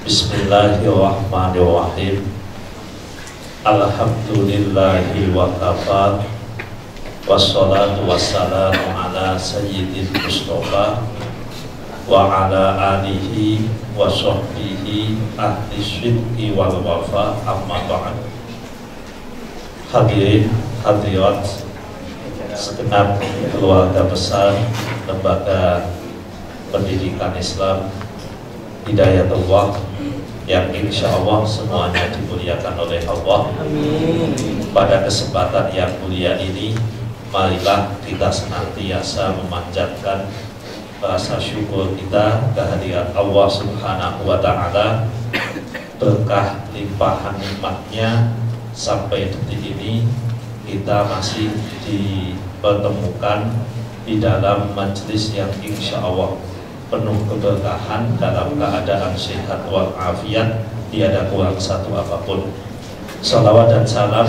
Bismillahirrahmanirrahim. Alhamdulillahi wa kafa. Wassalatu wassalamu ala sayyidil Mustafa wa ala alihi wa sahbihi ahli syidqi wal wafa, amma ba'd. Hadirin hadirat segenap keluarga besar Lembaga Pendidikan Islam Hidayatullah yang insya Allah semuanya dimuliakan oleh Allah. Amin. Pada kesempatan yang mulia ini, marilah kita senantiasa memanjatkan rasa syukur kita kehadirat Allah Subhanahu wa Ta'ala, berkah limpahan nikmatnya sampai detik ini kita masih dipertemukan di dalam majelis yang insya Allah penuh keberkahan, dalam keadaan sehat walafiat, tiada kurang satu apapun. Salawat dan salam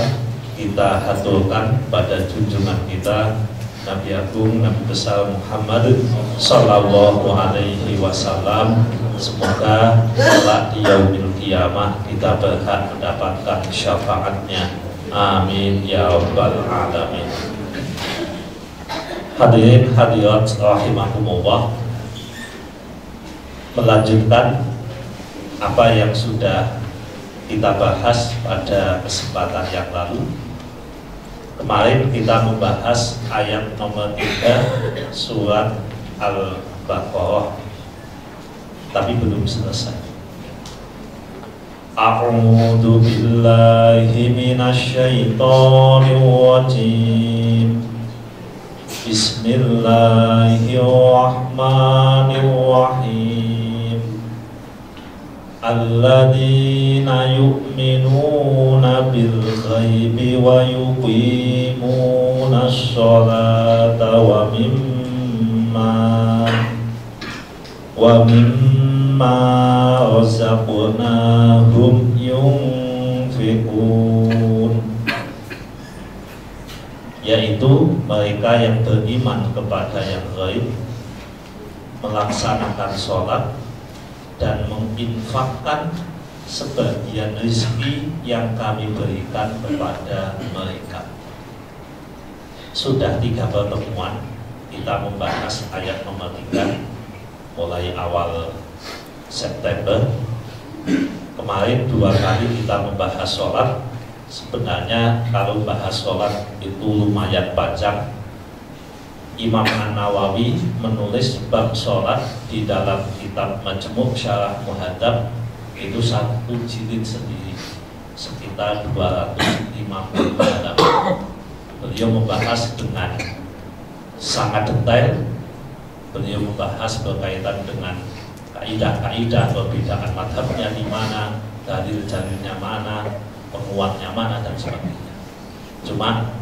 kita haturkan pada junjungan kita Nabi Agung Nabi besar Muhammad Sallallahu Alaihi Wasallam. Semoga kelak di yaumil qiyamah kita berhak mendapatkan syafaatnya. Amin ya rabbal alamin. Hadirin hadirat rahimakumullah, melanjutkan apa yang sudah kita bahas pada kesempatan yang lalu. Kemarin kita membahas ayat nomor 3 surat Al-Baqarah, tapi belum selesai. A'udzu billahi minasyaitonir rajim. Bismillahirrahmanirrahim. Alladzina yu'minuna bil ghaibi wa yuqimuna sholata wa mimma razaqnahum yunfiqun, yaitu mereka yang beriman kepada yang gaib, melaksanakan sholat dan menginfakkan sebagian rezeki yang kami berikan kepada mereka. Sudah 3 pertemuan kita membahas ayat nomor 3 mulai awal September. Kemarin 2 kali kita membahas sholat. Sebenarnya kalau bahas sholat itu lumayan panjang. Imam An-Nawawi menulis bab sholat di dalam kitab Majmu' Syarah Muhadzab itu 1 jilid sendiri, sekitar 250 halaman. Beliau membahas dengan sangat detail. Beliau membahas berkaitan dengan kaidah-kaidah perbedaan madhabnya di mana, dalil-dalilnya mana, penguatnya mana dan sebagainya. Cuma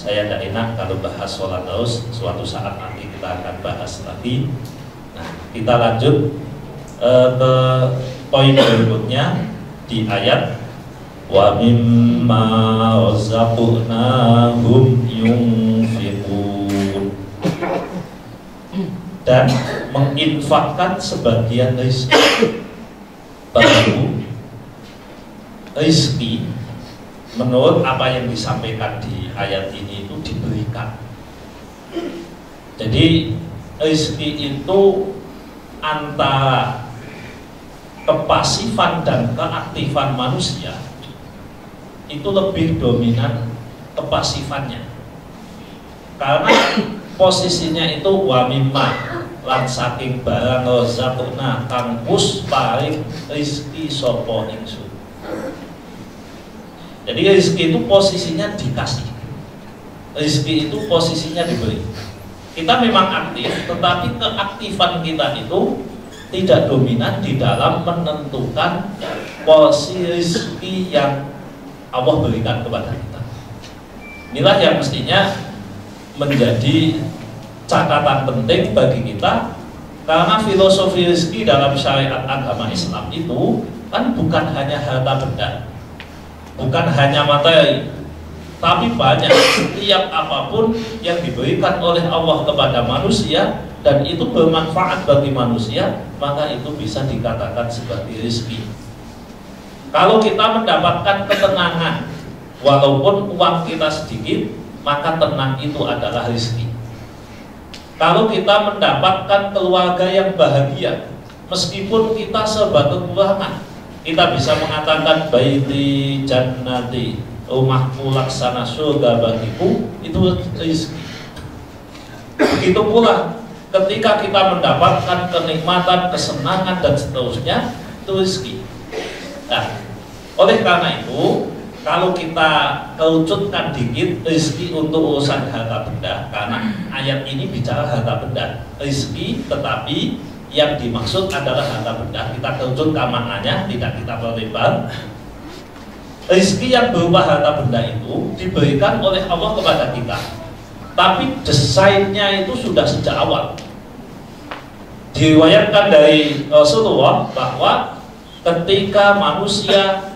saya tidak enak kalau bahas sholat terus. Suatu saat nanti kita akan bahas lagi. Nah, kita lanjut ke poin berikutnya di ayat wa mimma razaqnahum yunfiqun, dan menginfakkan sebagian rezeki. Baru rezeki menurut apa yang disampaikan di ayat ini itu diberikan. Jadi rezeki itu antara kepasifan dan keaktifan manusia itu lebih dominan kepasifannya, karena posisinya itu wa mimma lan saking barang razaqna kang wis paring rezeki sapa ingsun. Jadi rezeki itu posisinya dikasih, rezeki itu posisinya diberi. Kita memang aktif, tetapi keaktifan kita itu tidak dominan di dalam menentukan porsi rezeki yang Allah berikan kepada kita. Inilah yang mestinya menjadi catatan penting bagi kita, karena filosofi rezeki dalam syariat agama Islam itu kan bukan hanya harta benda, bukan hanya materi, tapi banyak. Setiap apapun yang diberikan oleh Allah kepada manusia dan itu bermanfaat bagi manusia, maka itu bisa dikatakan sebagai rezeki. Kalau kita mendapatkan ketenangan, walaupun uang kita sedikit, maka tenang itu adalah rezeki. Kalau kita mendapatkan keluarga yang bahagia, meskipun kita serba kekurangan, kita bisa mengatakan baiti jannati, rumahku laksana surga bagiku, itu rezeki. Begitu pula ketika kita mendapatkan kenikmatan, kesenangan dan seterusnya, itu rezeki. Nah, oleh karena itu, kalau kita kerucutkan dikit rezeki untuk urusan harta benda, karena ayat ini bicara harta benda, rezeki, tetapi yang dimaksud adalah harta benda. Kita kerucutkan maknanya, tidak kita perlebar. Rezeki yang berupa harta benda itu diberikan oleh Allah kepada kita, tapi desainnya itu sudah sejak awal. Diriwayatkan dari Rasulullah bahwa ketika manusia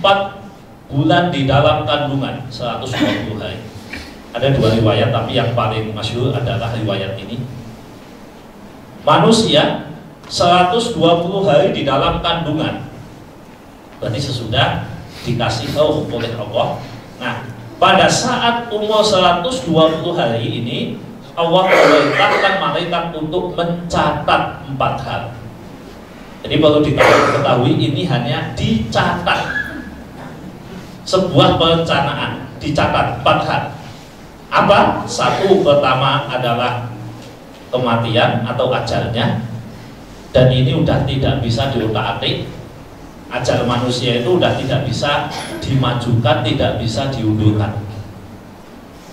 4 bulan di dalam kandungan 120 hari. Ada 2 riwayat, tapi yang paling masyhur adalah riwayat ini. Manusia 120 hari di dalam kandungan, berarti sesudah dikasih roh oleh Allah. Nah, pada saat umur 120 hari ini, Allah memerintahkan malaikat untuk mencatat 4 hal. Jadi perlu diketahui, ini hanya dicatat. Sebuah perencanaan, dicatat 4 hal. Apa? Satu, pertama adalah kematian atau ajalnya, dan ini udah tidak bisa diutak-atik. Ajal manusia itu udah tidak bisa dimajukan, tidak bisa diundurkan.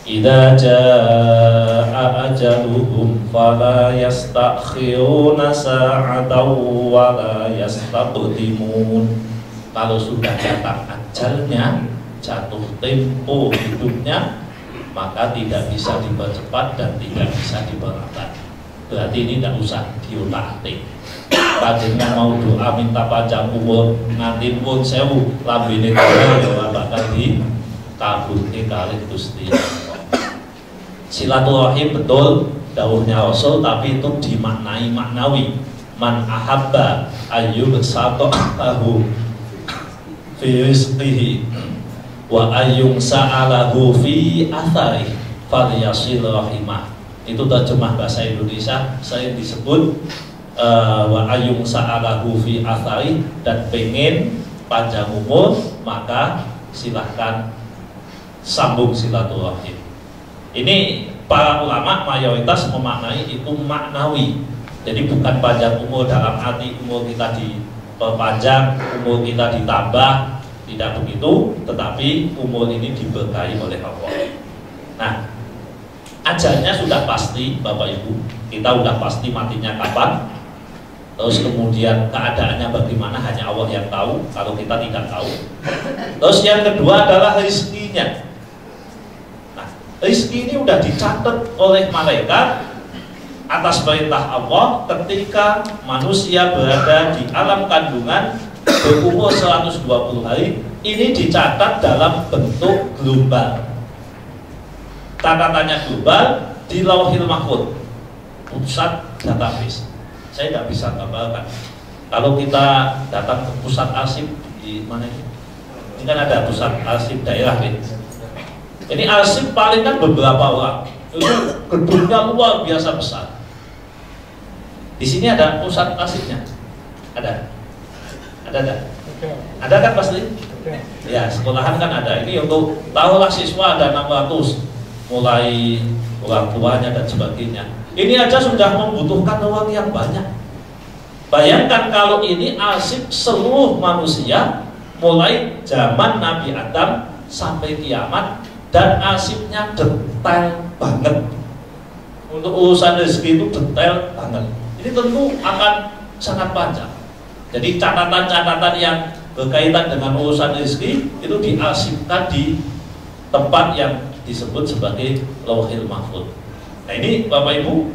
Idza jaa ajaluhum fala yastakhiruna sa'atan wa la yastaqdimun. Kalau sudah datang ajalnya, jatuh tempo hidupnya, maka tidak bisa dipercepat dan tidak bisa diperlambat. Berarti ini tidak usah diutak-atik. Panjenengan mau doa minta panjang umur nganti pun sewu, lambene ora bakal dikabulke kalih Gusti. Silaturahim betul dawuhnya Rasul, tapi itu dimaknai maknawi. Man ahabba ayyub saqahu fi rizqihi wa ayyung sa'alahu fi athari falyasil rahimah. Itu terjemah bahasa Indonesia. Saya disebut wa ayyung sa'alahu fi athari, dan pengen panjang umur maka silahkan sambung silaturahim. Ini para ulama mayoritas memaknai itu maknawi. Jadi bukan panjang umur dalam arti umur kita diperpanjang, umur kita ditambah, tidak begitu, tetapi umur ini diberkahi oleh Allah. Nah, ajalnya sudah pasti, Bapak Ibu, kita sudah pasti matinya kapan. Terus kemudian keadaannya bagaimana hanya Allah yang tahu, kalau kita tidak tahu. Terus yang kedua adalah rezekinya. Nah, rezeki ini sudah dicatat oleh malaikat atas perintah Allah ketika manusia berada di alam kandungan berumur 120 hari. Ini dicatat dalam bentuk global. Catatannya global di Lauhil Mahfuz, pusat database. Saya tidak bisa gambarkan. Kalau kita datang ke pusat arsip di mana ini? Ini kan ada pusat arsip daerah gitu. Ini arsip paling kan beberapa orang. Itu gedungnya luar biasa besar. Di sini ada pusat arsipnya. Ada? Ada kan pasti? Ya, sekolahan kan ada. Ini untuk tahulah siswa ada 600, mulai orang tuanya dan sebagainya. Ini aja sudah membutuhkan uang yang banyak. Bayangkan kalau ini arsip seluruh manusia mulai zaman Nabi Adam sampai kiamat, dan arsipnya detail banget. Untuk urusan rezeki itu detail banget. Ini tentu akan sangat panjang. Jadi catatan-catatan yang berkaitan dengan urusan rezeki itu diarsipkan di tempat yang disebut sebagai Lauhil Mahfuz. Nah ini Bapak Ibu,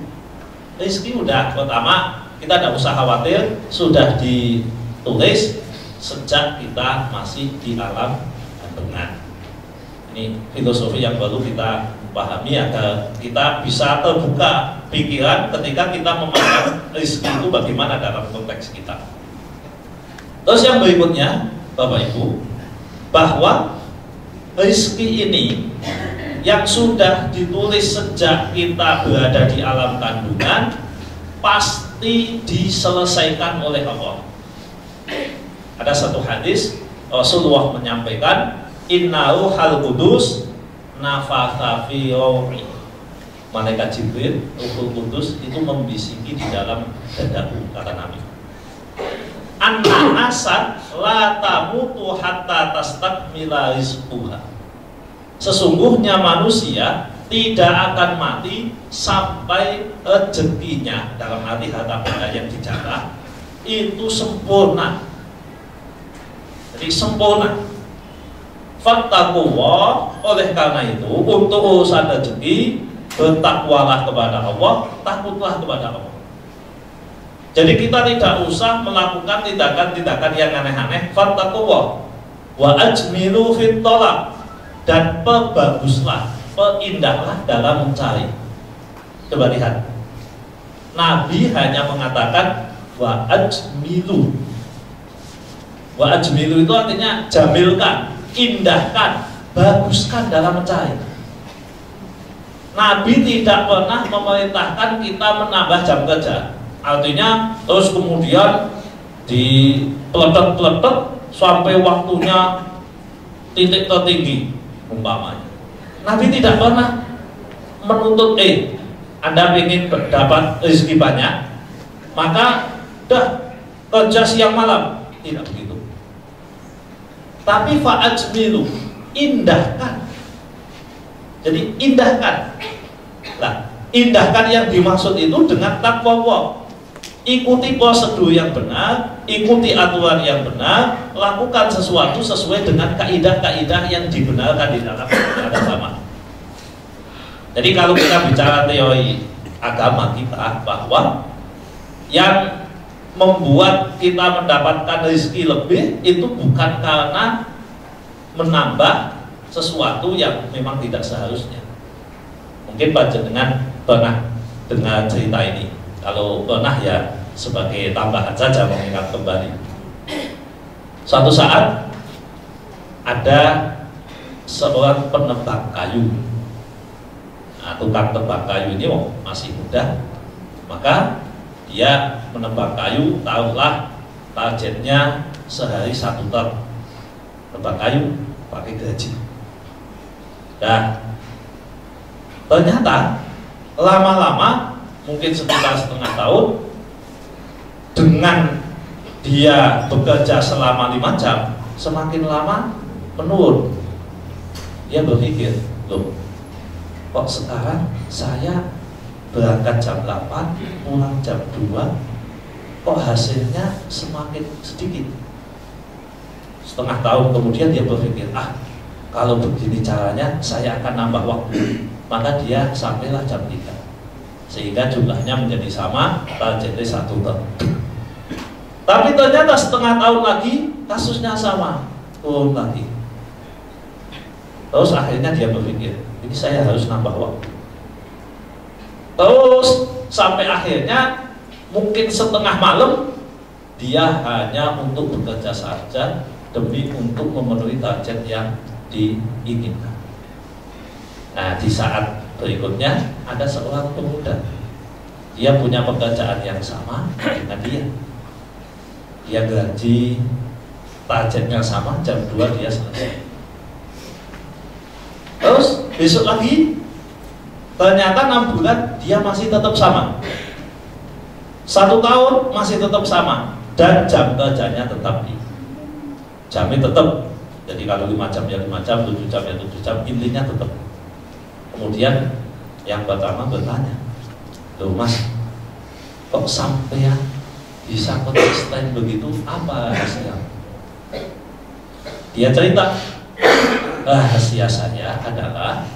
rezeki udah pertama kita tidak usah khawatir, sudah ditulis sejak kita masih di alam kandungan. Ini filosofi yang baru kita pahami agar kita bisa terbuka pikiran ketika kita memandang rezeki itu bagaimana dalam konteks kita. Terus yang berikutnya Bapak Ibu, bahwa rezeki ini yang sudah ditulis sejak kita berada di alam kandungan pasti diselesaikan oleh Allah. Ada satu hadis Rasulullah menyampaikan, innahu hal kudus nafatha fi ruhi. Malaikat Jibril, Ruhul Kudus itu membisiki di dalam dadaku, kata Nabi. Anna asad la tamutu hatta tastakmila rizquha. Sesungguhnya manusia tidak akan mati sampai rezekinya, dalam arti harta benda yang dijaga itu sempurna. Jadi sempurna. Fattaqullah, oleh karena itu untuk urusan rezeki bertakwalah kepada Allah, takutlah kepada Allah. Jadi kita tidak usah melakukan tindakan-tindakan yang aneh-aneh. Fattaqullah wa ajmilu fit talab, dan perbaguslah, perindahlah dalam mencari. Coba lihat, Nabi hanya mengatakan wa ajmilu. Wa ajmilu itu artinya jamilkan, indahkan, baguskan dalam mencari. Nabi tidak pernah memerintahkan kita menambah jam kerja. Artinya terus kemudian dipeletet-peletet sampai waktunya titik tertinggi umpamanya. Nabi tidak pernah menuntut Anda ingin dapat rezeki banyak maka kerja siang malam, tidak begitu. Tapi fa'ajmilu, indahkan. Jadi indahkan. Nah, indahkan yang dimaksud itu dengan takwa Allah. Ikuti prosedur yang benar, ikuti aturan yang benar, lakukan sesuatu sesuai dengan kaidah-kaidah yang dibenarkan di dalam agama. Jadi kalau kita bicara teori agama kita, bahwa yang membuat kita mendapatkan rezeki lebih itu bukan karena menambah sesuatu yang memang tidak seharusnya. Mungkin panjenengan pernah dengar cerita ini. Kalau pernah ya sebagai tambahan saja mengingat kembali. Suatu saat ada seorang penebang kayu. Nah, tukang tebang kayu ini masih muda, maka dia menebang kayu, taruhlah targetnya sehari 1 ton tebang kayu pakai gaji. Nah, ternyata lama-lama mungkin sekitar setengah tahun, dengan dia bekerja selama 5 jam, semakin lama menurun. Dia berpikir, loh, kok sekarang saya berangkat jam 8, pulang jam 2, kok hasilnya semakin sedikit. Setengah tahun kemudian dia berpikir, kalau begini caranya saya akan nambah waktu. Maka dia sampailah jam 3, sehingga jumlahnya menjadi sama, targetnya 1 ton. Tapi ternyata setengah tahun lagi kasusnya sama, turun lagi. Terus akhirnya dia berpikir, ini saya harus nambah waktu. Terus sampai akhirnya mungkin setengah malam dia hanya untuk bekerja saja demi untuk memenuhi target yang diinginkan. Nah, di saat berikutnya ada seorang pemuda, dia punya pekerjaan yang sama dengan dia. Dia gaji, targetnya sama, jam 2 dia selesai. Terus besok lagi ternyata 6 bulan dia masih tetap sama, 1 tahun masih tetap sama, dan jam kerjanya tetap jamnya tetap. Jadi kalau 5 jam ya 5 jam, 7 jam ya 7 jam, intinya tetap. Kemudian yang pertama bertanya, loh Mas, kok sampean bisa konsisten begitu, apa rahasia? Dia cerita, rahasia saya adalah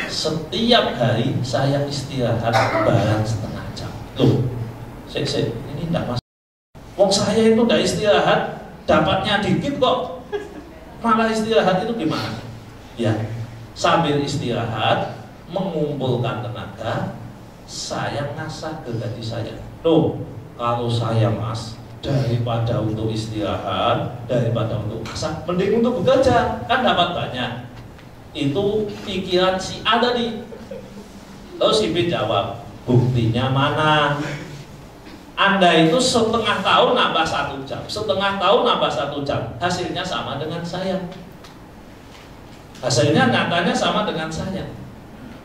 setiap hari saya istirahat barang setengah jam. Loh, ini tidak masuk. Wong saya itu udah istirahat, dapatnya dikit kok, malah istirahat itu gimana? Ya, sambil istirahat, mengumpulkan tenaga, saya ngasah ke diri saya. Loh, kalau saya mas, daripada untuk istirahat, daripada untuk masak, mending untuk bekerja, kan dapat banyak. Itu pikiran si A tadi. Terus si B jawab, buktinya mana? Anda itu setengah tahun nambah 1 jam, setengah tahun nambah 1 jam, hasilnya sama dengan saya. Hasilnya nyatanya sama dengan saya.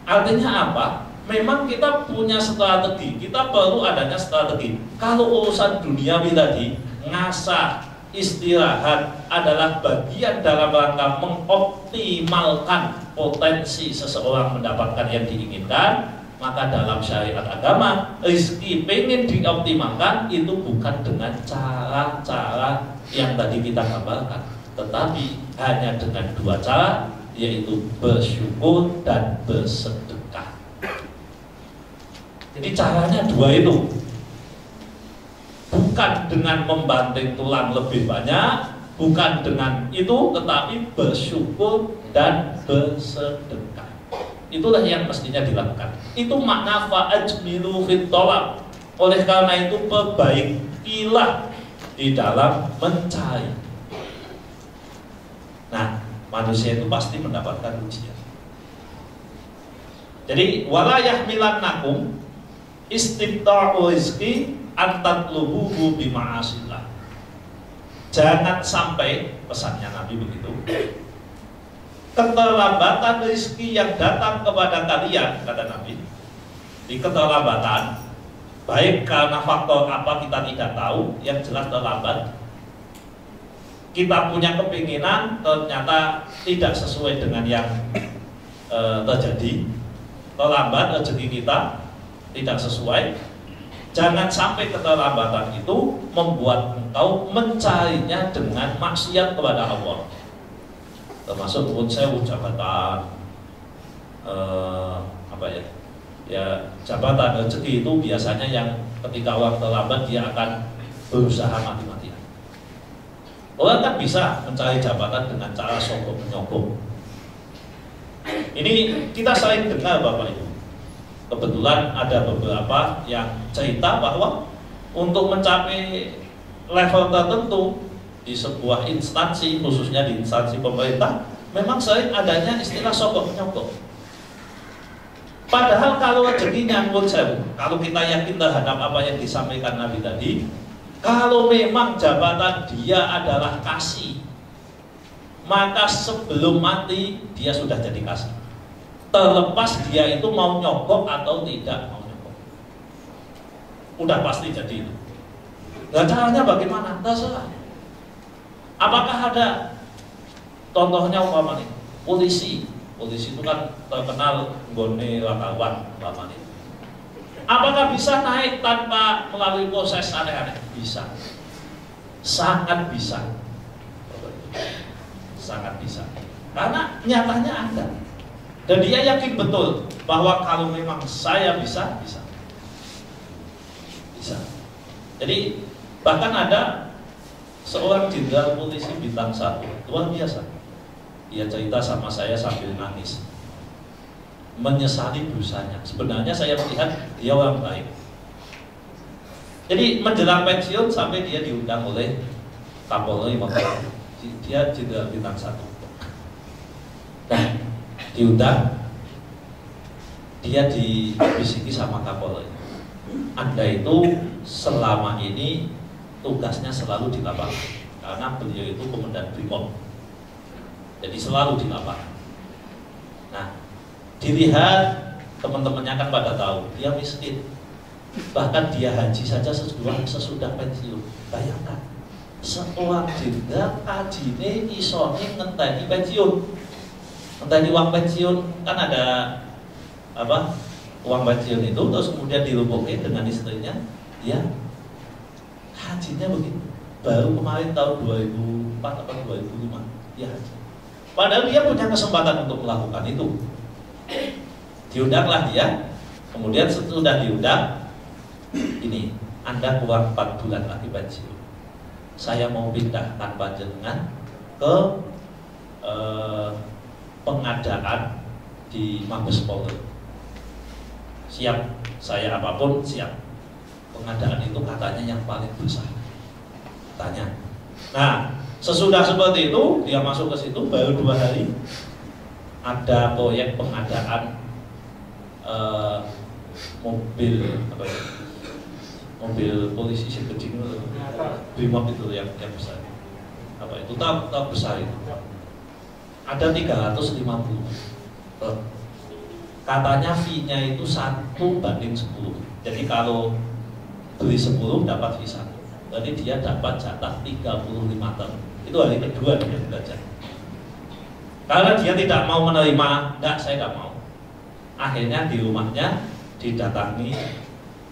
Artinya apa? Memang kita punya strategi, kita perlu adanya strategi. Kalau urusan duniawi tadi, ngasah, istirahat adalah bagian dalam rangka mengoptimalkan potensi seseorang mendapatkan yang diinginkan, maka dalam syariat agama, rezeki pengen dioptimalkan itu bukan dengan cara-cara yang tadi kita gambarkan, tetapi hanya dengan 2 cara, yaitu bersyukur dan bersedekah. Jadi caranya 2 itu, bukan dengan membanting tulang lebih banyak, bukan dengan itu, tetapi bersyukur dan bersedekah. Itulah yang mestinya dilakukan. Itu makna fa'ajmilu fit tolab. Oleh karena itu perbaikilah di dalam mencari. Nah, manusia itu pasti mendapatkan ujian. Jadi wala yahmilannakum istibta'u rizqi antatlubuhu bima'asillah. Jangan sampai, pesannya Nabi begitu, keterlambatan rezeki yang datang kepada kalian, kata Nabi, di keterlambatan, baik karena faktor apa kita tidak tahu, yang jelas terlambat. Kita punya kepinginan, ternyata tidak sesuai dengan yang terjadi, terlambat rezeki kita, tidak sesuai. Jangan sampai keterlambatan itu membuat engkau mencarinya dengan maksiat kepada Allah. Termasuk pun sewu jabatan, jabatan rezeki itu biasanya yang ketika orang terlambat dia akan berusaha mati-matian. Orang kan bisa mencari jabatan dengan cara sogok menyogok. Ini kita sering dengar Bapak Ibu. Kebetulan ada beberapa yang cerita bahwa untuk mencapai level tertentu di sebuah instansi, khususnya di instansi pemerintah, memang sering adanya istilah sogok menyogok. Padahal kalau rezekinya menurut saya, kalau kita yakin terhadap apa yang disampaikan Nabi tadi, kalau memang jabatan dia adalah kasih, maka sebelum mati dia sudah jadi kasih. Terlepas dia itu mau nyogok atau tidak mau nyogok, udah pasti jadi itu. Nah, caranya bagaimana? Terserah. Apakah ada contohnya umpamanya polisi itu kan terkenal nggone wartawan umpamanya. Apakah bisa naik tanpa melalui proses aneh-aneh? Bisa, sangat bisa, sangat bisa. Karena nyatanya ada. Dan dia yakin betul bahwa kalau memang saya bisa. Jadi bahkan ada seorang jenderal polisi bintang 1, luar biasa. Dia cerita sama saya sambil nangis, menyesali dosanya. Sebenarnya saya melihat dia orang baik. Jadi menjelang pensiun sampai dia diundang oleh Kapolri waktu itu. Dia jenderal bintang 1. Nah, diundang, dia dibisiki sama Kapolri, Anda itu selama ini tugasnya selalu di lapangan, karena beliau itu komandan Brimob, jadi selalu di lapangan. Nah, dilihat teman-temannya kan pada tahu dia miskin, bahkan dia haji saja sesudah pensiun. Bayangkan seorang jenderal hajine isone ngenteni pensiun. Entah uang pensiun, kan ada apa, uang pensiun itu terus kemudian dilumpuhkan dengan istrinya, ya hajinya begitu. Baru kemarin tahun 2004 atau 2005 dia haji. Padahal dia punya kesempatan untuk melakukan itu. Diundanglah dia. Kemudian sesudah diundang, ini Anda keluar 4 bulan lagi pensiun. Saya mau pindah tanpa jenengan ke pengadaan di Mabes Polri. Siap, saya apapun siap. Pengadaan itu katanya yang paling besar. Tanya. Nah, sesudah seperti itu dia masuk ke situ baru 2 hari ada proyek pengadaan mobil apa ya? Mobil polisi gede itu, Brimob itu yang besar. Apa itu? Tak besar itu. Ada 350. Katanya fee-nya itu 1:10. Jadi kalau beli 10 dapat fee 1. Jadi dia dapat jatah 35 ton. Itu hari kedua dia belajar. Karena dia tidak mau menerima, enggak, saya tidak mau. Akhirnya di rumahnya didatangi,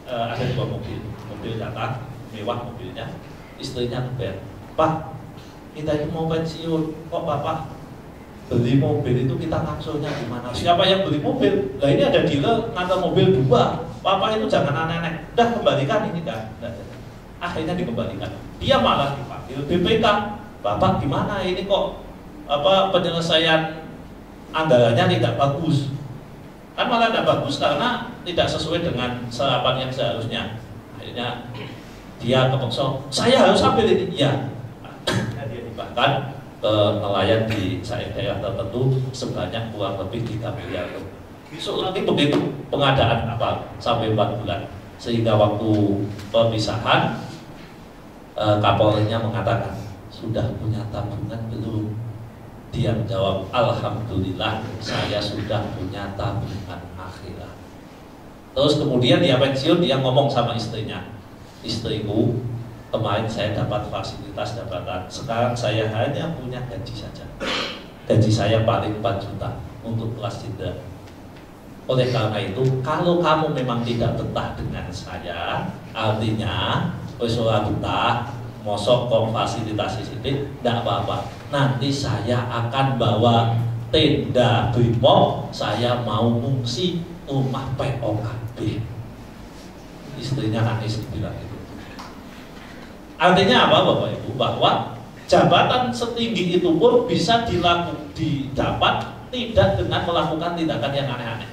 ada 2 mobil datang, mewah mobilnya. Istrinya ngebel, Pak, kita itu mau pensiun, kok Bapak beli mobil itu kita ngangsurnya gimana? Siapa yang beli mobil? Lah ini ada dealer ngantar mobil 2. Bapak itu jangan aneh-aneh, udah kembalikan ini kan. Akhirnya dikembalikan. Dia malah dipanggil BPK, Bapak gimana ini kok penyelesaian anggarannya tidak bagus? Kan malah tidak bagus karena tidak sesuai dengan serapan yang seharusnya. Akhirnya dia kepeksa, saya harus ambil ini. Ya, dia dibahkan ke nelayan di daerah tertentu sebanyak kurang lebih 3 miliar. Besok lagi begitu pengadaan sampai 4 bulan. Sehingga waktu pemisahan Kapolrinya mengatakan, sudah punya tabungan belum? Dia menjawab, alhamdulillah saya sudah punya tabungan akhirat. Terus kemudian dia pensiun, dia ngomong sama istrinya, istriku, kemarin saya dapat fasilitas jabatan, sekarang saya hanya punya gaji saja. Gaji saya paling 4 juta untuk kelas jenderal. Oleh karena itu, kalau kamu memang tidak betah dengan saya, artinya ora betah, mosok kok fasilitasi sedikit, tidak apa-apa. Nanti saya akan bawa tenda Brimob, saya mau ngungsi rumah POKB. Istrinya nangis bilang itu. Artinya apa Bapak Ibu? Bahwa jabatan setinggi itu pun bisa didapat tidak dengan melakukan tindakan yang aneh-aneh.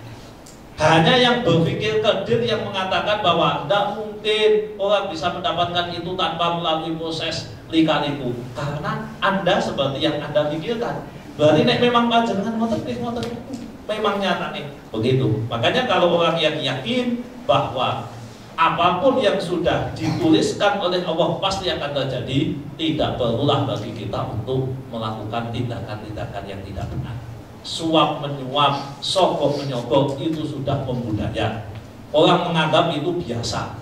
Hanya yang berpikir kerdil yang mengatakan bahwa tidak mungkin orang bisa mendapatkan itu tanpa melalui proses lika-liku. Karena Anda seperti yang Anda pikirkan. Berarti memang panjenengan ngoten memang nyata nih begitu. Makanya kalau orang yang yakin bahwa apapun yang sudah dituliskan oleh Allah pasti akan terjadi, tidak perlulah bagi kita untuk melakukan tindakan-tindakan yang tidak benar. Suap menyuap, sogok menyogok itu sudah membudaya. Orang menganggap itu biasa.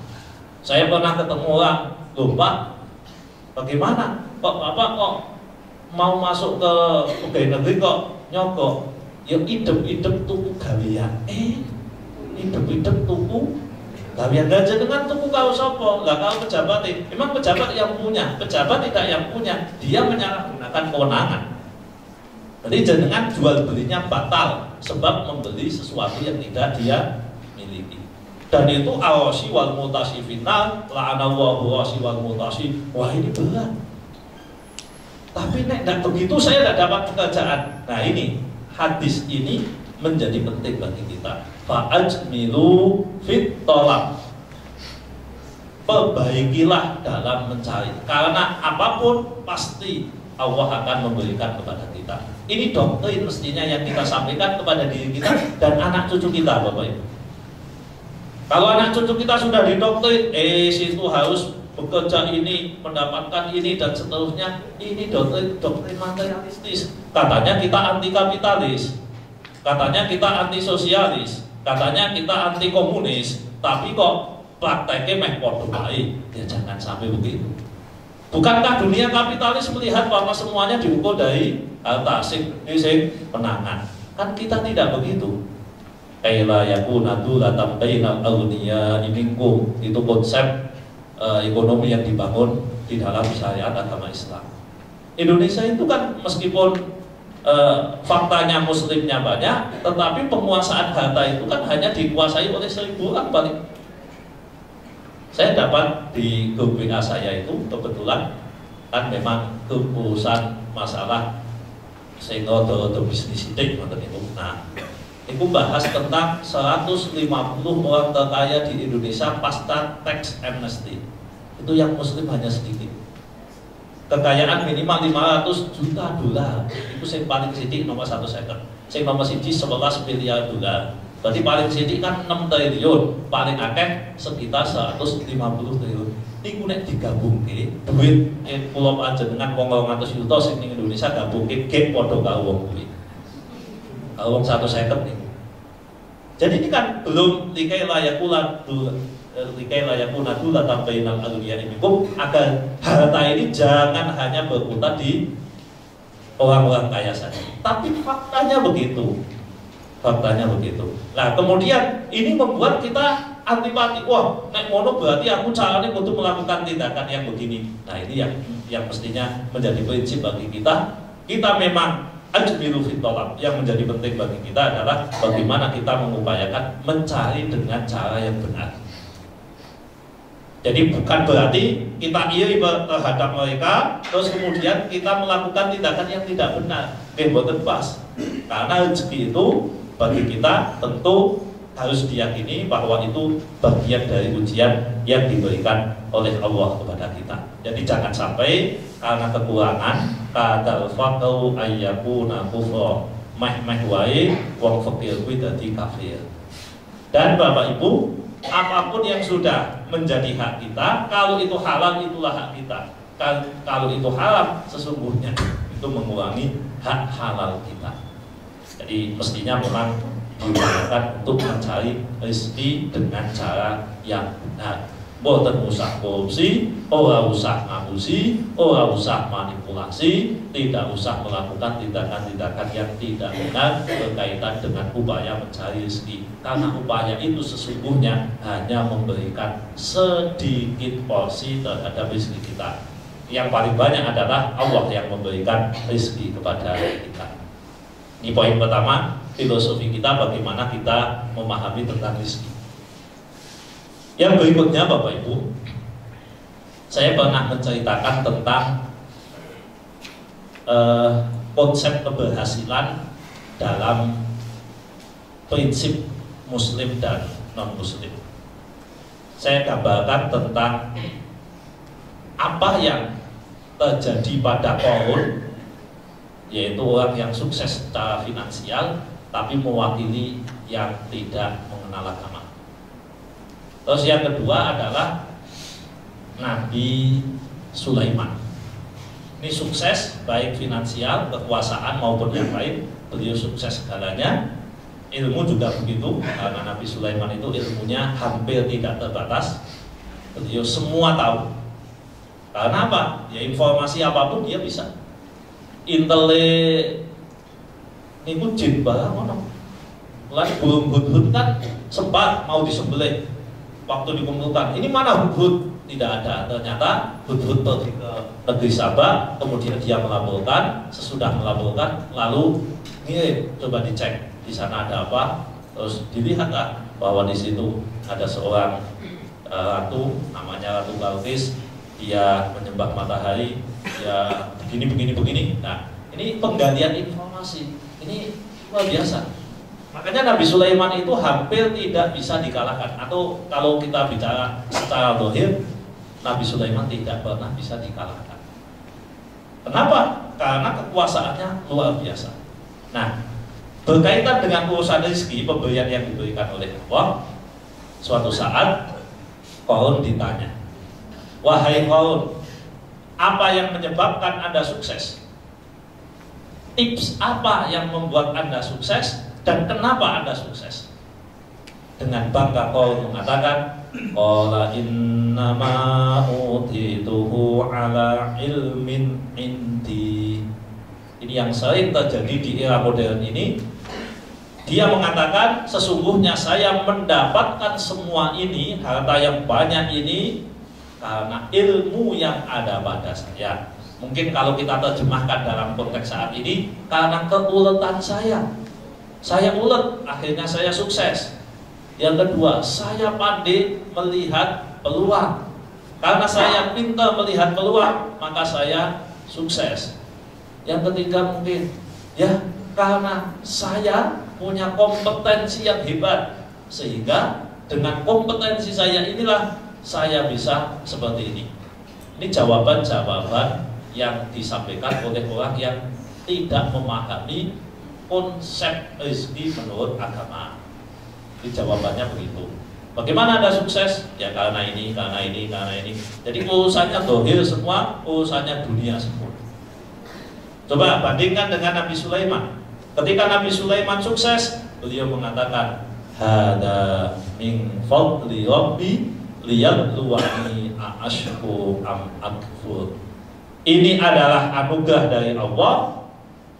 Saya pernah ketemu orang, loh Pak, bagaimana? Bapak kok mau masuk ke pegawai negeri kok nyogok? Ya idem-idem tuku gawean. Idem-idem tuku gawean aja dengan tuku kau sopo. Lah kau pejabat memang pejabat yang punya, pejabat tidak yang punya. Dia menyalahgunakan kewenangan. Jadi jenengan jual belinya batal sebab membeli sesuatu yang tidak dia miliki. Dan itu awasi wal mutasi final, la'anallahu awasi wal mutasi. Wah ini berat. Tapi nek tidak begitu saya tidak dapat pekerjaan. Nah ini hadis ini menjadi penting bagi kita. Fa'ajmilu fit tolak. Perbaikilah dalam mencari. Karena apapun pasti Allah akan memberikan kepada kita. Ini doktrin mestinya yang kita sampaikan kepada diri kita dan anak cucu kita, Bapak Ibu. Kalau anak cucu kita sudah didoktrin, situ harus bekerja ini, mendapatkan ini dan seterusnya, ini doktrin materialistis. Katanya kita anti kapitalis, katanya kita anti sosialis, katanya kita anti komunis, tapi kok prakteknya meh podo baik. Ya jangan sampai begitu. Bukankah dunia kapitalis melihat bahwa semuanya diukur dari harta sing penangan? Kan kita tidak begitu. Kaila yakuna dulatan bainal aghniya minkum, itu konsep ekonomi yang dibangun di dalam syariat agama Islam. Indonesia itu kan meskipun faktanya muslimnya banyak, tetapi penguasaan harta itu kan hanya dikuasai oleh 1000 orang paling. Saya dapat di grup WA saya itu kebetulan kan memang urusan masalah sehingga do bisnis itu. Nah, itu bahas tentang 150 orang terkaya di Indonesia pasca tax amnesty. Itu yang muslim hanya sedikit. Kekayaan minimal 500 juta dolar. Itu yang paling sedikit nomor 1 second. Yang nomor 11 miliar dolar. Berarti paling sedikit kan 6 triliun, paling akeh sekitar 150 triliun. Niku nek digabungke duit pulau panjenengan wong 200 juta sing ning Indonesia gabungke gek padha karo wong kuwi. Wong 1 second niku. Jadi ini kan belum likai layakuna dula tambainal alunia imikum, agar harta ini jangan hanya berputar di orang-orang kaya saja. Tapi faktanya begitu. Nah, kemudian ini membuat kita antipati. Wah, nek mono berarti aku caranya untuk melakukan tindakan yang begini. Nah, ini yang mestinya menjadi prinsip bagi kita. Kita memang ajmilu fit thalab. Yang menjadi penting bagi kita adalah bagaimana kita mengupayakan mencari dengan cara yang benar. Jadi bukan berarti kita iri terhadap mereka, terus kemudian kita melakukan tindakan yang tidak benar. Mboten pas. Karena rezeki itu bagi kita tentu harus diyakini bahwa itu bagian dari ujian yang diberikan oleh Allah kepada kita. Jadi jangan sampai karena kekurangan kadal faqau ayyakuna kufra, meh wae wong fakir kuwi dadi kafir. Dan Bapak Ibu, apapun yang sudah menjadi hak kita, kalau itu halal itulah hak kita. Kalau itu haram sesungguhnya itu mengurangi hak halal kita. Jadi mestinya memang diupayakan untuk mencari rezeki dengan cara yang benar. Boten usah korupsi, ora usah ngabusi, ora usah manipulasi, tidak usah melakukan tindakan-tindakan yang tidak benar berkaitan dengan upaya mencari rezeki. Karena upaya itu sesungguhnya hanya memberikan sedikit porsi terhadap rezeki kita. Yang paling banyak adalah Allah yang memberikan rezeki kepada kita. Ini poin pertama, filosofi kita bagaimana kita memahami tentang rezeki. Yang berikutnya Bapak Ibu, saya pernah menceritakan tentang konsep keberhasilan dalam prinsip muslim dan non muslim. Saya gambarkan tentang apa yang terjadi pada Qarun, yaitu orang yang sukses secara finansial tapi mewakili yang tidak mengenal agama. Terus yang kedua adalah Nabi Sulaiman. Ini sukses baik finansial, kekuasaan maupun yang lain, beliau sukses segalanya. Ilmu juga begitu, karena Nabi Sulaiman itu ilmunya hampir tidak terbatas. Beliau semua tahu. Karena apa? Ya informasi apapun dia bisa. Intele niku jin barang ono. Lan burung hudhud kan sempat mau disembelih. Waktu dikumpulkan, ini mana hudhud? Tidak ada. Ternyata hudhud pergi ke negeri Sabah, kemudian dia melaporkan. Sesudah melaporkan, lalu ngirim, coba dicek di sana ada apa. Terus dilihatlah bahwa di situ ada seorang ratu, namanya Ratu Balqis. Dia menyembah matahari, dia begini. Nah, ini penggalian informasi, ini luar biasa. Makanya Nabi Sulaiman itu hampir tidak bisa dikalahkan. Atau kalau kita bicara secara zahir, Nabi Sulaiman tidak pernah bisa dikalahkan. Kenapa? Karena kekuasaannya luar biasa. Nah, berkaitan dengan urusan rezeki, pemberian yang diberikan oleh Allah, suatu saat Qarun ditanya, wahai Qarun, apa yang menyebabkan Anda sukses? Tips apa yang membuat Anda sukses? Dan kenapa Anda sukses? Dengan bangga Qarun mengatakan, qala innama utituhu ala ilmin indi. Ini yang sering terjadi di era modern ini. Dia mengatakan, sesungguhnya saya mendapatkan semua ini, harta yang banyak ini, karena ilmu yang ada pada saya. Mungkin kalau kita terjemahkan dalam konteks saat ini, karena keuletan saya ulet, akhirnya saya sukses. Yang kedua, saya pandai melihat peluang. Karena saya pintar melihat peluang, maka saya sukses. Yang ketiga mungkin, ya karena saya punya kompetensi yang hebat, sehingga dengan kompetensi saya inilah saya bisa seperti ini. Ini jawaban-jawaban yang disampaikan oleh orang yang tidak memahami konsep rezeki menurut agama. Jadi jawabannya begitu. Bagaimana Anda sukses? Ya karena ini, karena ini, karena ini. Jadi urusannya dohir semua, urusannya dunia semua. Coba bandingkan dengan Nabi Sulaiman. Ketika Nabi Sulaiman sukses, beliau mengatakan, hada min fadli rabbi liyabluwani a'ashku am akfur. Ini adalah anugerah dari Allah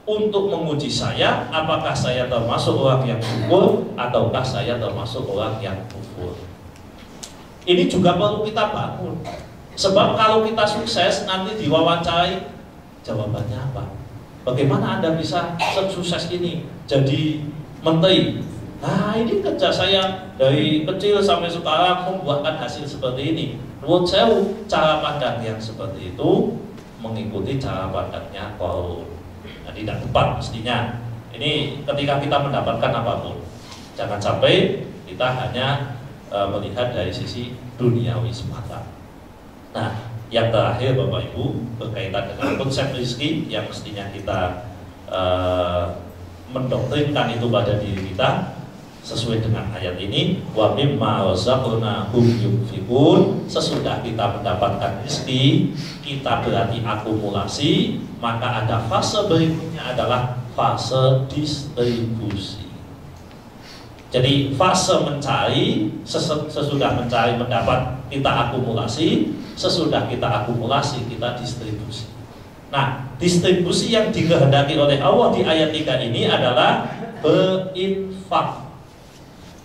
untuk menguji saya, apakah saya termasuk orang yang syukur ataukah saya termasuk orang yang kufur. Ini juga perlu kita bangun. Sebab kalau kita sukses, nanti diwawancarai, jawabannya apa? Bagaimana Anda bisa sukses ini jadi menteri? Nah, ini kerja saya dari kecil sampai sekarang membuahkan hasil seperti ini. Menurut saya, cara pandang yang seperti itu mengikuti cara pandangnya Qarun. Nah, tidak tepat mestinya. Ini ketika kita mendapatkan apapun, jangan sampai kita hanya melihat dari sisi duniawi semata. Nah, yang terakhir Bapak Ibu, berkaitan dengan konsep rezeki yang mestinya kita mendoktrinkan itu pada diri kita sesuai dengan ayat ini, wa mimma razaqnahum yunfiqun. Sesudah kita mendapatkan rezeki, kita berarti akumulasi, maka ada fase berikutnya adalah fase distribusi. Jadi fase mencari, sesudah mencari mendapat, kita akumulasi, sesudah kita akumulasi kita distribusi. Nah, distribusi yang dikehendaki oleh Allah di ayat 3 ini adalah berinfak.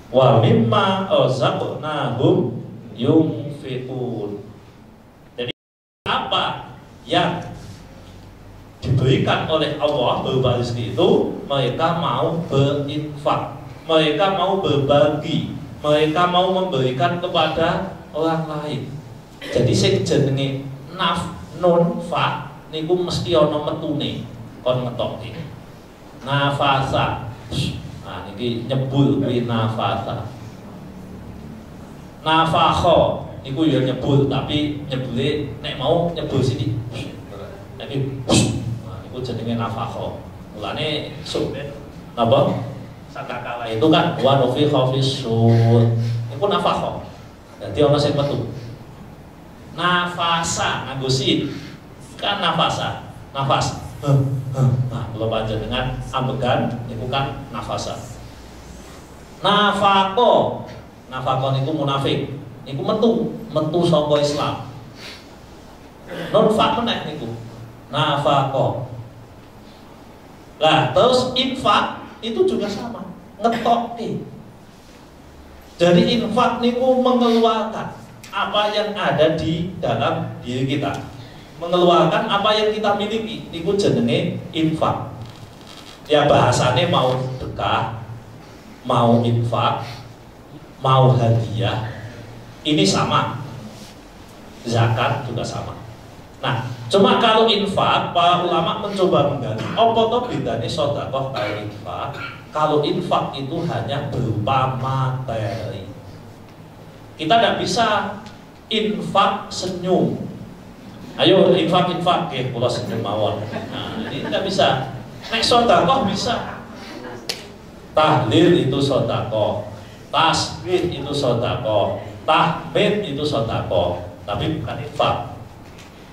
Wa mimma razaqnahum yunfiqun. Jadi apa yang diberikan oleh Allah berupa rezeki itu, mereka mau berinfak, mereka mau berbagi, mereka mau memberikan kepada orang lain. Jadi sing jenenge nun fa niku mesti ana metune kon ngetokke. Nafasa. Nah, ini nyebul kuwi nafasa. Nafakho niku ya nyebul, tapi nyebule nek mau nyebul sini. Nek nah niku jenenge nafakho. Mulane sub napa? Sakakala itu kan wa nufikha fis-sur. Niku nafakho. Dadi ana sing metu. Nafasa nganggo sin. Kan nafasa. Nafas. Nah, kalau panjenengan ambegan niku kan nafasa. Nafako niku munafik. Niku metu saka Islam. Nunfak meneh niku. Nafako. Lah, terus infak itu juga sama, ngetokke. Jadi infak niku mengeluarkan apa yang ada di dalam diri kita. Mengeluarkan apa yang kita miliki, itu jenenge infak. Ya bahasanya mau sedekah, mau infak, mau hadiah, ini sama. Zakat juga sama. Nah, cuma kalau infak, para ulama mencoba menggali, apa toh bedanya sedekah karo infak? Kalau infak itu hanya berupa materi. Kita tidak bisa infak senyum. Ayo infak, ya kula senyum mawon. Nah, ini tidak bisa. Nek sedekah bisa. Tahlil itu sedekah, tasbih itu sedekah, tahmid itu sedekah, tapi bukan infak.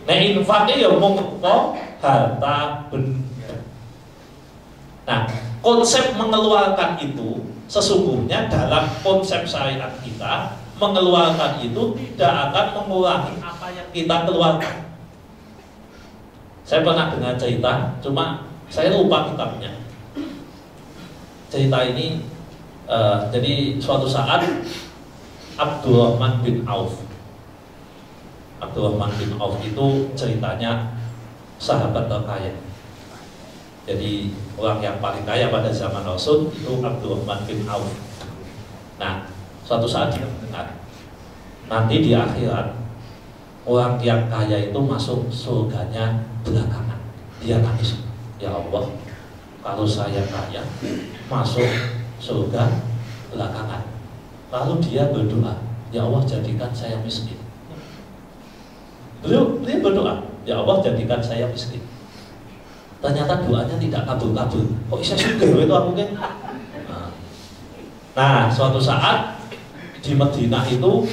Nek infaknya ya mung harta benda. Nah, konsep mengeluarkan itu sesungguhnya dalam konsep syariat kita, mengeluarkan itu tidak akan mengurangi apa yang kita keluarkan. Saya pernah dengar cerita, cuma saya lupa kitabnya. Cerita ini, jadi suatu saat Abdurrahman bin Auf itu ceritanya sahabat terkaya. Jadi orang yang paling kaya pada zaman Rasul itu Abdurrahman bin Auf. Nah, suatu saat dia mendengar nanti di akhirat orang yang kaya itu masuk surganya belakangan. Dia nangis, ya Allah, kalau saya kaya masuk surga belakangan. Lalu dia berdoa, ya Allah jadikan saya miskin. Dia berdoa, ya Allah jadikan saya miskin. Ternyata doanya tidak kabul-kabul. Kok bisa sugih itu aku kan? Nah, suatu saat di Madinah itu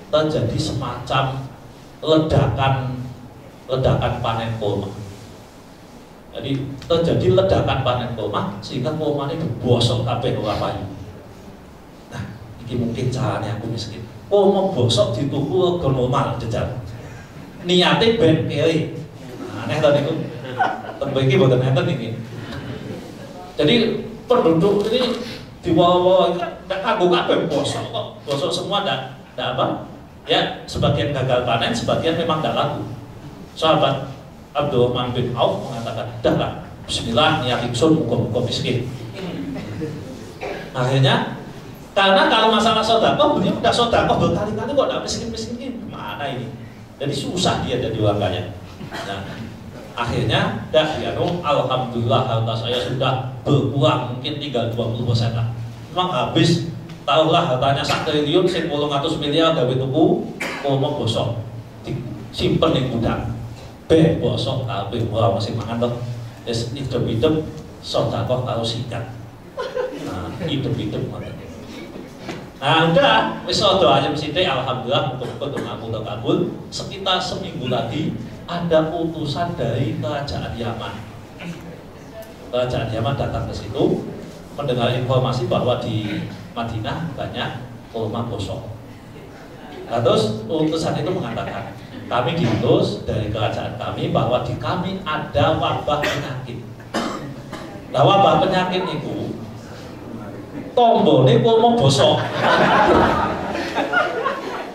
terjadi semacam ledakan panen kurma. Jadi terjadi ledakan panen kurma sehingga kurma ini bosok kabeh ora payu. Nah, ini mungkin caranya aku miskin. Kurma bosok dituku rega normal jejal. Niate ben kiri. Aneh to niku. Tentu boten enten iki. Jadi penduduk ini di bawah-bawah itu ndak kagok kabeh bosok kok. Bosok semua ndak apa? Ya, sebagian gagal panen, sebagian memang ndak laku. Sahabat Abdurrahman bin Auf mengatakan, "Dah lah, bismillah niat ingsun muga-muga miskin." Akhirnya karena kalau masalah sedekah, beliau udah sedekah berkali-kali kok ndak miskin-miskin. Mana ini? Jadi susah dia jadi orang kaya. Nah, akhirnya alhamdulillah harta saya sudah berkurang, mungkin tinggal 20% lah. Memang habis, tahulah hartanya 1 triliun, 800 miliar gawe tuku kurma bosok disimpen di gudang. Bosok kabeh ora mesti mangan to. Wis hidup-hidup sedekah karo sikat. Nah, hidup-hidup ngoten. Nah, udah wis rada ayem sithik, alhamdulillah muga-muga doaku terkabul. Sekitar seminggu lagi ada utusan dari kerajaan Yaman. Kerajaan Yaman datang ke situ mendengar informasi bahwa di Madinah banyak kurma bosok. Nah, terus utusan itu mengatakan, kami diutus dari kerajaan kami bahwa di kami ada wabah penyakit. Nah, wabah penyakit itu tombone kurma bosok.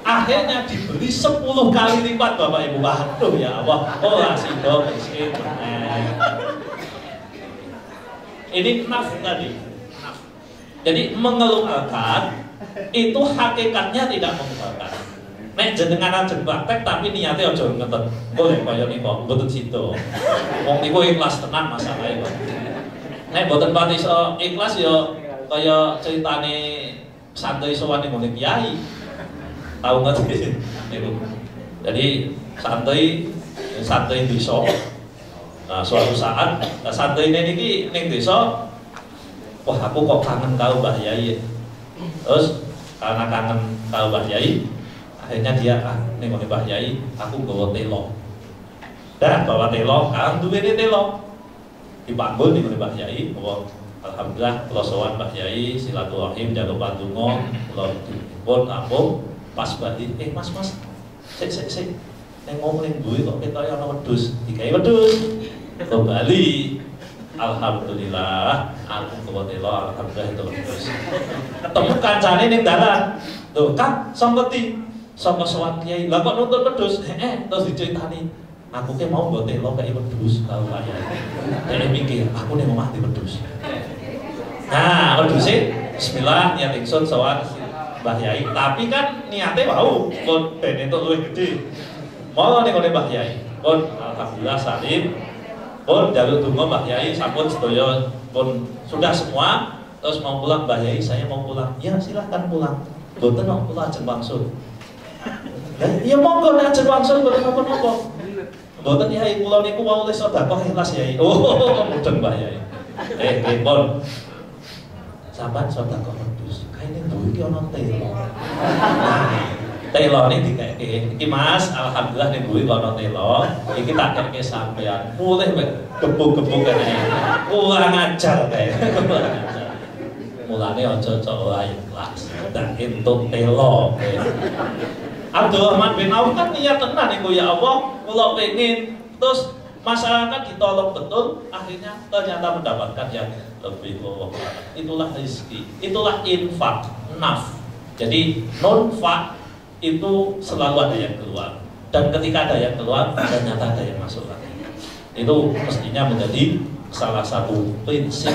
Akhirnya dibeli 10 kali lipat Bapak Ibu. Waduh ya Allah, ora sido miskin. Ini naf tadi. Jadi mengeluarkan itu hakikatnya tidak mengeluarkan. Nek jenengan ajeng praktek tapi niatnya aja ngeten. Boleh kaya niku, mboten sido. Wong niku ikhlas tenan masalahe kok. Nek mboten pati ikhlas ya kaya ceritane santai sowan ning ngene kiai. Tahu nggak sih? Jadi santai desa. Nah, suatu saat santai ini ning desa, wah aku kok kangen karo Mbah Yai. Terus karena kangen karo Mbah Yai, akhirnya dia ning ngene Mbah Yai, aku nggawa telo. Dah bawa telo, kan duwene telo. Dipanggul ning ngene Mbah Yai, bahwa alhamdulillah kula sowan Mbah Yai silaturahim jaga pandonga, kula dipun ampun. Pas bali, mas, sik, ngomong ning duwe kok ketoke ana wedhus, digawe wedhus. Kembali, alhamdulillah, aku gawa telo, alhamdulillah itu wedhus. Ketemu kancane ning dalan. Lho, Kang, sangketi, saka sowan kiai. Lah kok nuntut wedhus? Terus diceritani. Aku ke mau gawa telo kaya wedhus karo Pak Yai. Dene mikir, aku ning omah di wedhus. Nah, wedhuse bismillah niat ingsun sowan Mbah Yai, tapi kan niatnya wau pun ben entuk luwih gede. Mau ning ngene Mbah Yai. Pun alhamdulillah salim. Pun njaluk donga Mbah Yai sampun sedaya pun sudah semua. Terus mau pulang Mbah Yai, saya mau pulang. Ya silahkan pulang. Mboten kok kula ajeng wangsul. Ya monggo nek ajeng wangsul mboten napa-napa. Mboten Yai kula niku wau wis sedekah ikhlas Yai. Oh, mudeng Mbah Yai. Pun sampean sedekah wedhus. Kaine duwe iki ana telo. Telo ini dikeke. Iki Mas, alhamdulillah ning duwe ana telo. Iki tak keke sampean. Mulih gebuk-gebuk kene. Kurang ajar kae. Mulane aja ora ikhlas. Dan entuk telo. Abdurrahman bin Auf kan niat tenan niku, ya Allah, kula pengin terus masyarakat ditolong betul, akhirnya ternyata mendapatkan yang lebih bawah. Itulah rezeki, itulah infak, naf. Jadi nonfak itu selalu ada yang keluar, dan ketika ada yang keluar ternyata ada yang masuk lagi. Itu mestinya menjadi salah satu prinsip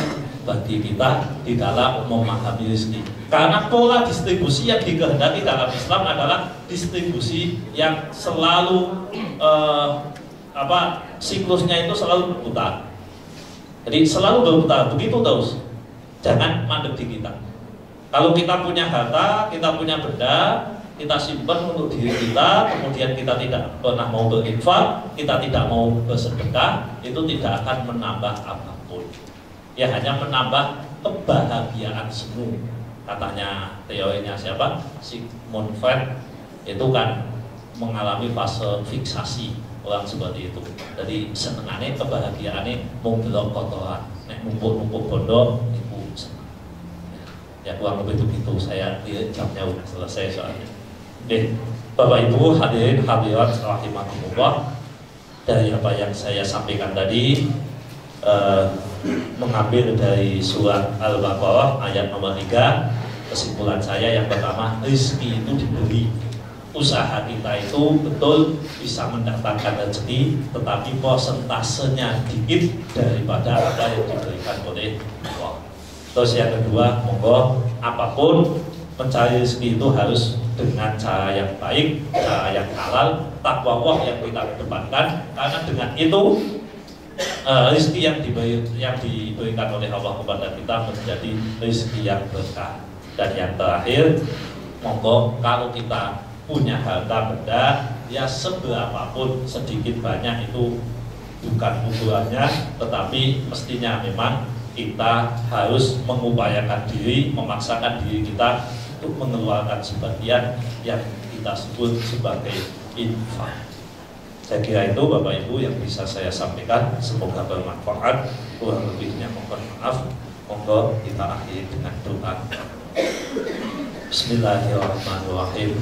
bagi kita di dalam memahami rezeki. Karena pola distribusi yang dikehendaki dalam Islam adalah distribusi yang selalu siklusnya itu selalu berputar. Jadi selalu berputar, begitu terus. Jangan mandek di kita. Kalau kita punya harta, kita punya benda, kita simpan untuk diri kita, kemudian kita tidak pernah mau berinfak, kita tidak mau bersedekah, itu tidak akan menambah apapun. Ya hanya menambah kebahagiaan semu. Katanya teorinya siapa? Sigmund Freud. Itu kan mengalami fase fiksasi orang seperti itu. Jadi senengannya kebahagiaannya mau belok kotoran, nek numpuk-numpuk bondo itu senang. Ya kurang lebih begitu. Saya jamnya udah selesai soalnya. Oke, Bapak Ibu hadirin hadirat rahimakumullah, dari apa yang saya sampaikan tadi mengambil dari surat Al-Baqarah ayat nomor 3. Kesimpulan saya yang pertama, rezeki itu dibeli. Usaha kita itu betul bisa mendatangkan rezeki, tetapi persentasenya dikit daripada apa yang diberikan oleh Allah. Terus yang kedua, monggo apapun mencari rezeki itu harus dengan cara yang baik, cara yang halal, takwa Allah yang kita kedepankan, karena dengan itu rezeki yang diberikan oleh Allah kepada kita menjadi rezeki yang berkah. Dan yang terakhir, monggo kalau kita punya harta benda, ya seberapapun sedikit banyak itu bukan ukurannya, tetapi mestinya memang kita harus mengupayakan diri, memaksakan diri kita untuk mengeluarkan sebagian yang kita sebut sebagai infak. Saya kira itu Bapak Ibu yang bisa saya sampaikan, semoga bermanfaat. Kurang lebihnya mohon maaf. Monggo kita akhiri dengan doa. Bismillahirrahmanirrahim.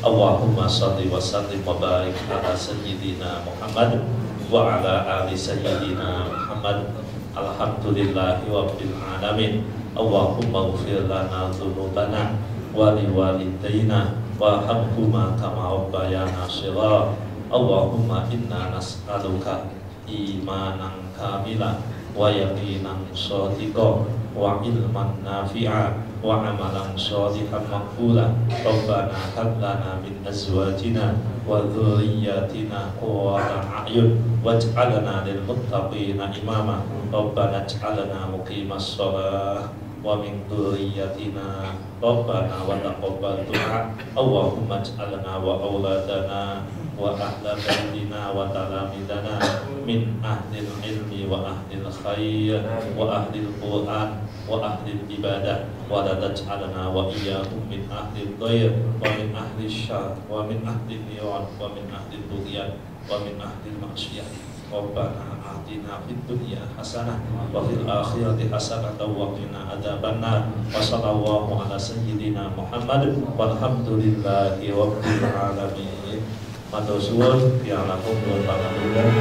Allahumma shalli wa sallim wa barik ala sayyidina Muhammad wa ala ali sayyidina Muhammad. Alhamdulillahi rabbil alamin. Allahumma ighfir lana dzunubana wa liwalidayna warhamhuma kama rabbayana shighara. Allahumma inna nas'aluka imanan kamila wa yaqinan shadiqa wa ilman nafi'a wa amalan shadiqan maqbula. Rabbana hab lana min azwajina wa dhurriyyatina qurrata a'yun waj'alna lil muttaqina imama. Rabbana ij'alna muqimas shalah wa min dhurriyyatina Rabbana wa taqabbal du'a. Allahumma ij'alna wa auladana wa ahla baydina wa talamidana min ahlil ilmi wa ahlil khair wa ahlil Qur'an wa ahlil ibadah wa la taj'alna wa iyyahum min ahlil dhair wa min ahlil syarr wa min ahlil niran wa min ahlil tughyan wa min ahlil maksiyah. Rabbana atina fid dunya hasanah wa fil akhirati hasanah wa qina adzabannar. Wa sallallahu ala sayyidina Muhammad walhamdulillahi rabbil alamin. Matur suwun, ya lakum wa ta'ala.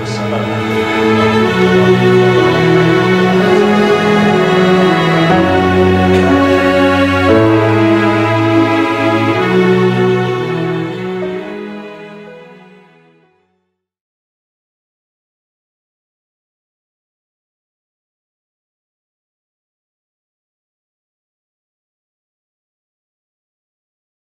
Assalamualaikum warahmatullahi wabarakatuh.